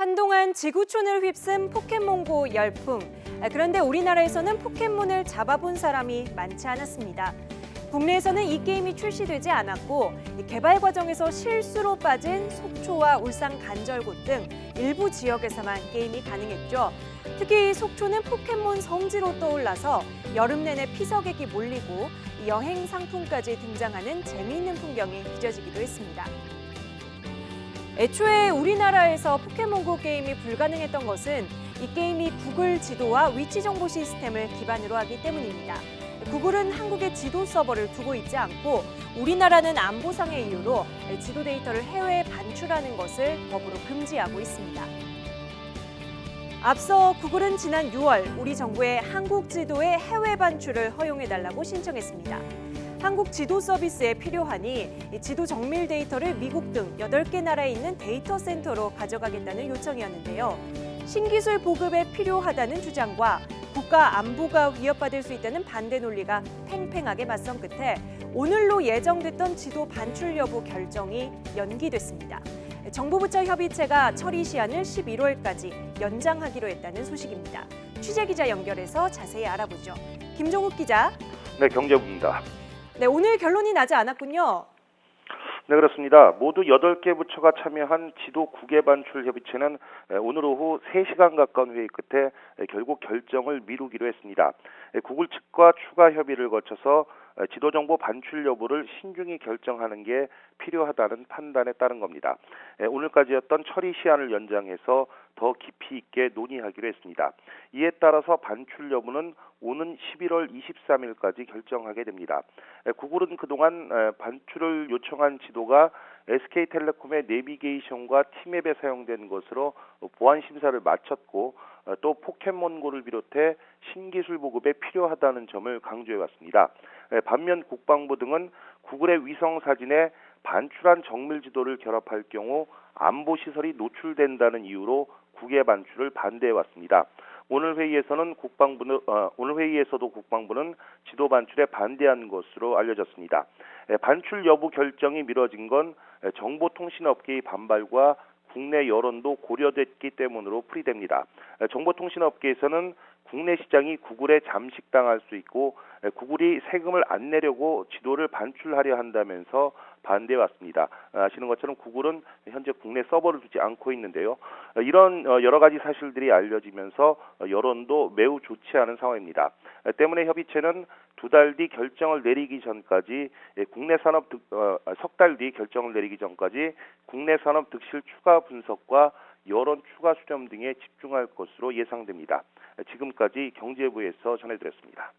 한동안 지구촌을 휩쓴 포켓몬고 열풍. 그런데 우리나라에서는 포켓몬을 잡아본 사람이 많지 않았습니다. 국내에서는 이 게임이 출시되지 않았고 개발 과정에서 실수로 빠진 속초와 울산 간절곶 등 일부 지역에서만 게임이 가능했죠. 특히 속초는 포켓몬 성지로 떠올라서 여름 내내 피서객이 몰리고 여행 상품까지 등장하는 재미있는 풍경이 빚어지기도 했습니다. 애초에 우리나라에서 포켓몬고 게임이 불가능했던 것은 이 게임이 구글 지도와 위치 정보 시스템을 기반으로 하기 때문입니다. 구글은 한국에 지도 서버를 두고 있지 않고 우리나라는 안보상의 이유로 지도 데이터를 해외에 반출하는 것을 법으로 금지하고 있습니다. 앞서 구글은 지난 6월 우리 정부에 한국 지도의 해외 반출을 허용해달라고 신청했습니다. 한국 지도 서비스에 필요하니 지도 정밀 데이터를 미국 등 8개 나라에 있는 데이터 센터로 가져가겠다는 요청이었는데요. 신기술 보급에 필요하다는 주장과 국가 안보가 위협받을 수 있다는 반대 논리가 팽팽하게 맞선 끝에 오늘로 예정됐던 지도 반출 여부 결정이 연기됐습니다. 정보부처 협의체가 처리 시한을 11월까지 연장하기로 했다는 소식입니다. 취재기자 연결해서 자세히 알아보죠. 김종욱 기자. 네, 경제부입니다. 네, 오늘 결론이 나지 않았군요. 네, 그렇습니다. 모두 8개 부처가 참여한 지도 국외 반출 협의체는 오늘 오후 3시간 가까운 회의 끝에 결국 결정을 미루기로 했습니다. 구글 측과 추가 협의를 거쳐서 지도 정보 반출 여부를 신중히 결정하는 게 필요하다는 판단에 따른 겁니다. 오늘까지였던 처리 시한을 연장해서 더 깊이 있게 논의하기로 했습니다. 이에 따라서 반출 여부는 오는 11월 23일까지 결정하게 됩니다. 구글은 그동안 반출을 요청한 지도가 SK텔레콤의 내비게이션과 티맵에 사용된 것으로 보안 심사를 마쳤고 또 포켓몬고를 비롯해 신기술 보급에 필요하다는 점을 강조해 왔습니다. 반면 국방부 등은 구글의 위성 사진에 반출한 정밀 지도를 결합할 경우 안보 시설이 노출된다는 이유로 국외 반출을 반대해 왔습니다. 오늘 회의에서도 국방부는 지도 반출에 반대한 것으로 알려졌습니다. 반출 여부 결정이 미뤄진 건 정보통신업계의 반발과 국내 여론도 고려됐기 때문으로 풀이됩니다. 정보통신업계에서는 국내 시장이 구글에 잠식당할 수 있고 구글이 세금을 안 내려고 지도를 반출하려 한다면서 반대해 왔습니다. 아시는 것처럼 구글은 현재 국내 서버를 두지 않고 있는데요. 이런 여러 가지 사실들이 알려지면서 여론도 매우 좋지 않은 상황입니다. 때문에 협의체는 2달 뒤 결정을 내리기 전까지 석 달 뒤 결정을 내리기 전까지 국내 산업 득실 추가 분석과 여론 추가 수렴 등에 집중할 것으로 예상됩니다. 지금까지 경제부에서 전해드렸습니다.